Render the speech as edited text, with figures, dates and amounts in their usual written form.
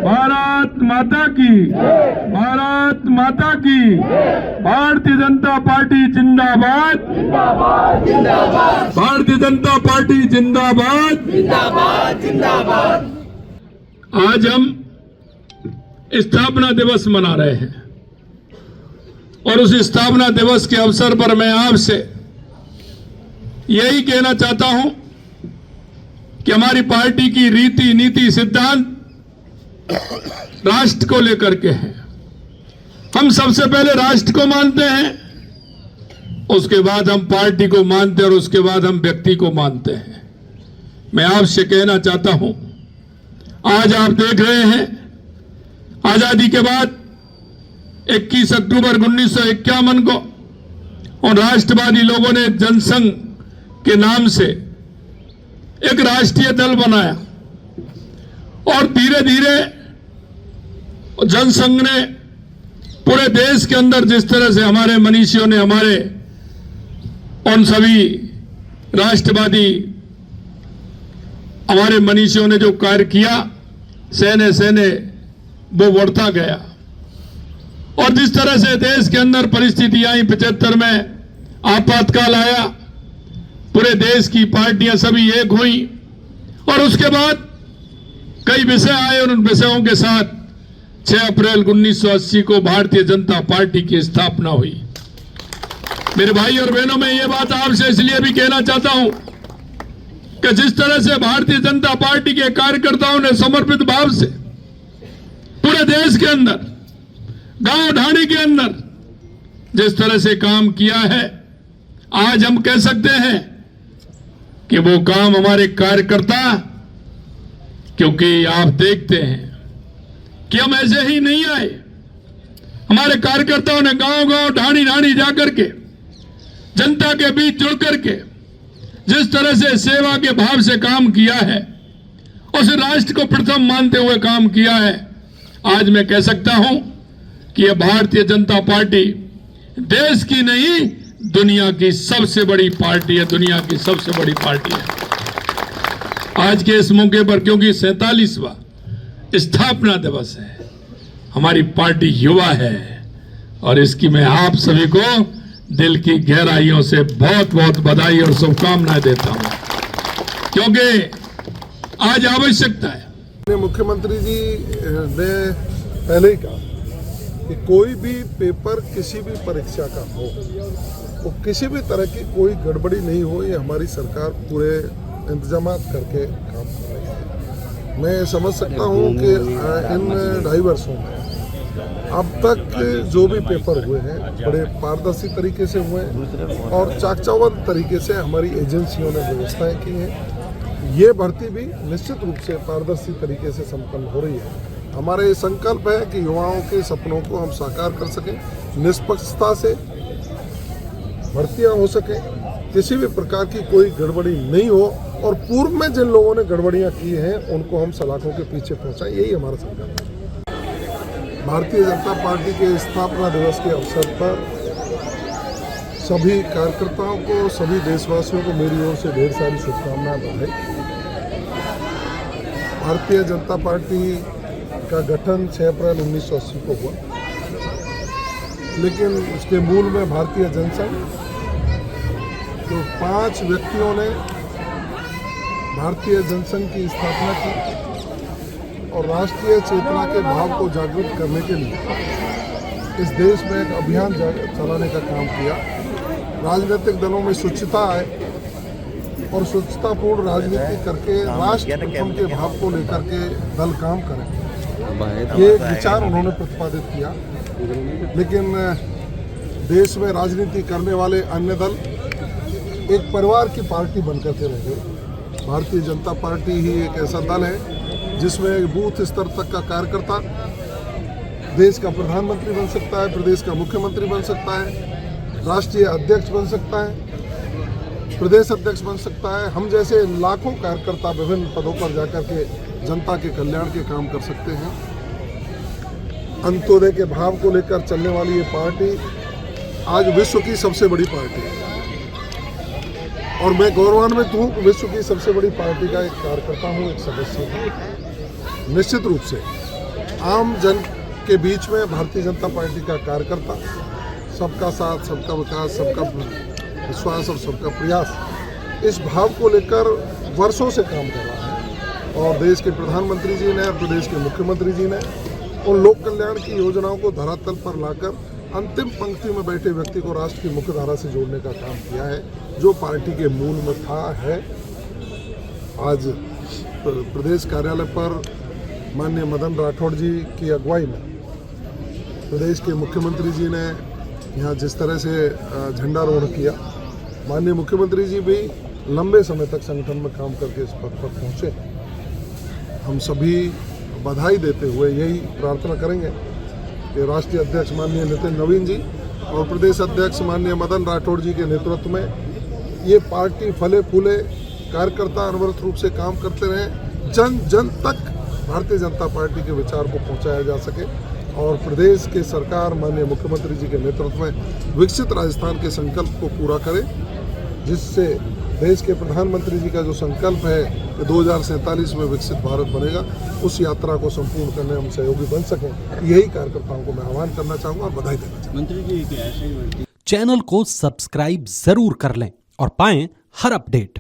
भारत माता की, भारत माता की, भारतीय जनता पार्टी जिंदाबाद, भारतीय जनता पार्टी जिंदाबाद, जिंदाबाद। आज हम स्थापना दिवस मना रहे हैं और उस स्थापना दिवस के अवसर पर मैं आपसे यही कहना चाहता हूं कि हमारी पार्टी की रीति नीति सिद्धांत राष्ट्र को लेकर के हैं। हम सबसे पहले राष्ट्र को मानते हैं, उसके बाद हम पार्टी को मानते हैं और उसके बाद हम व्यक्ति को मानते हैं। मैं आपसे कहना चाहता हूं, आज आप देख रहे हैं आजादी के बाद 21 अक्टूबर 1951 को और राष्ट्रवादी लोगों ने जनसंघ के नाम से एक राष्ट्रीय दल बनाया और धीरे धीरे जनसंघ ने पूरे देश के अंदर जिस तरह से हमारे मनीषियों ने, हमारे उन सभी राष्ट्रवादी हमारे मनीषियों ने जो कार्य किया, सहने सहने वो बढ़ता गया और जिस तरह से देश के अंदर परिस्थिति आई, 75 में आपातकाल आया, पूरे देश की पार्टियां सभी एक हुई और उसके बाद कई विषय आए और उन विषयों के साथ 6 अप्रैल 1980 को भारतीय जनता पार्टी की स्थापना हुई। मेरे भाई और बहनों, मैं ये बात आपसे इसलिए भी कहना चाहता हूं कि जिस तरह से भारतीय जनता पार्टी के कार्यकर्ताओं ने समर्पित भाव से पूरे देश के अंदर, गांव ढाणी के अंदर जिस तरह से काम किया है, आज हम कह सकते हैं कि वो काम हमारे कार्यकर्ता, क्योंकि आप देखते हैं कि हम ऐसे ही नहीं आए, हमारे कार्यकर्ताओं ने गांव गांव ढाणी ढाणी जाकर के जनता के बीच जुड़ करके जिस तरह से सेवा के भाव से काम किया है, उस राष्ट्र को प्रथम मानते हुए काम किया है। आज मैं कह सकता हूं कि यह भारतीय जनता पार्टी देश की नहीं, दुनिया की सबसे बड़ी पार्टी है, दुनिया की सबसे बड़ी पार्टी है। आज के इस मौके पर, क्योंकि 47वां स्थापना दिवस है, हमारी पार्टी युवा है और इसकी मैं आप सभी को दिल की गहराइयों से बहुत बहुत बधाई और शुभकामनाएं देता हूं, क्योंकि आज आवश्यकता है। मुख्यमंत्री जी ने पहले ही कहा कि कोई भी पेपर किसी भी परीक्षा का हो, वो किसी भी तरह की कोई गड़बड़ी नहीं हो, ये हमारी सरकार पूरे इंतजाम करके काम कर रही है। मैं समझ सकता हूँ कि इन 2.5 वर्षों में अब तक जो भी पेपर हुए हैं बड़े पारदर्शी तरीके से हुए हैं और चाकचौबंद तरीके से हमारी एजेंसियों ने व्यवस्थाएं की हैं। ये भर्ती भी निश्चित रूप से पारदर्शी तरीके से संपन्न हो रही है। हमारा ये संकल्प है कि युवाओं के सपनों को हम साकार कर सकें, निष्पक्षता से भर्तियां हो सके, किसी भी प्रकार की कोई गड़बड़ी नहीं हो और पूर्व में जिन लोगों ने गड़बड़ियां की हैं उनको हम सलाखों के पीछे पहुंचाएं, यही हमारा संकल्प है। भारतीय जनता पार्टी के स्थापना दिवस के अवसर पर सभी कार्यकर्ताओं को, सभी देशवासियों को मेरी ओर से ढेर सारी शुभकामनाएं, बधाई। भारतीय जनता पार्टी का गठन 6 अप्रैल 1980 को हुआ, लेकिन उसके मूल में भारतीय जनसंघ, तो 5 व्यक्तियों ने भारतीय जनसंघ की स्थापना की और राष्ट्रीय चेतना के भाव को जागृत करने के लिए इस देश में एक अभियान चलाने का काम किया। राजनीतिक दलों में स्वच्छता आए और स्वच्छतापूर्ण राजनीति करके राष्ट्र प्रथम के भाव को लेकर के दल काम करें, ये विचार उन्होंने प्रतिपादित किया। लेकिन देश में राजनीति करने वाले अन्य दल एक परिवार की पार्टी बनकर के रह गए। भारतीय जनता पार्टी ही एक ऐसा दल है जिसमें बूथ स्तर तक का कार्यकर्ता देश का प्रधानमंत्री बन सकता है, प्रदेश का मुख्यमंत्री बन सकता है, राष्ट्रीय अध्यक्ष बन सकता है, प्रदेश अध्यक्ष बन सकता है। हम जैसे लाखों कार्यकर्ता विभिन्न पदों पर जाकर के जनता के कल्याण के काम कर सकते हैं। अंत्योदय के भाव को लेकर चलने वाली ये पार्टी आज विश्व की सबसे बड़ी पार्टी है और मैं गौरवान्वित हूँ कि विश्व की सबसे बड़ी पार्टी का एक कार्यकर्ता हूँ, एक सदस्य हूँ। निश्चित रूप से आम जन के बीच में भारतीय जनता पार्टी का कार्यकर्ता सबका साथ, सबका विकास, सबका विश्वास और सबका प्रयास, इस भाव को लेकर वर्षों से काम कर रहा है। और देश के प्रधानमंत्री जी ने और प्रदेश के मुख्यमंत्री जी ने उन लोक कल्याण की योजनाओं को धरातल पर लाकर अंतिम पंक्ति में बैठे व्यक्ति को राष्ट्र की मुख्य धारा से जोड़ने का काम किया है, जो पार्टी के मूल में था है। आज प्रदेश कार्यालय पर माननीय मदन राठौड़ जी की अगुवाई में प्रदेश के मुख्यमंत्री जी ने यहाँ जिस तरह से झंडारोहण किया, माननीय मुख्यमंत्री जी भी लंबे समय तक संगठन में काम करके इस पद पर पहुँचे। हम सभी बधाई देते हुए यही प्रार्थना करेंगे कि राष्ट्रीय अध्यक्ष माननीय नितिन नवीन जी और प्रदेश अध्यक्ष माननीय मदन राठौड़ जी के नेतृत्व में ये पार्टी फले फूले, कार्यकर्ता अनवरत रूप से काम करते रहें, जन जन तक भारतीय जनता पार्टी के विचार को पहुंचाया जा सके और प्रदेश के सरकार माननीय मुख्यमंत्री जी के नेतृत्व में विकसित राजस्थान के संकल्प को पूरा करे, जिससे देश के प्रधानमंत्री जी का जो संकल्प है कि 2047 में विकसित भारत बनेगा, उस यात्रा को संपूर्ण करने हम सहयोगी बन सकें। यही कार्यकर्ताओं को मैं आह्वान करना चाहूँगा और बधाई देना चाहूँगा। मंत्री जी, ऐसे ही चैनल को सब्सक्राइब जरूर कर लें और पाएं हर अपडेट।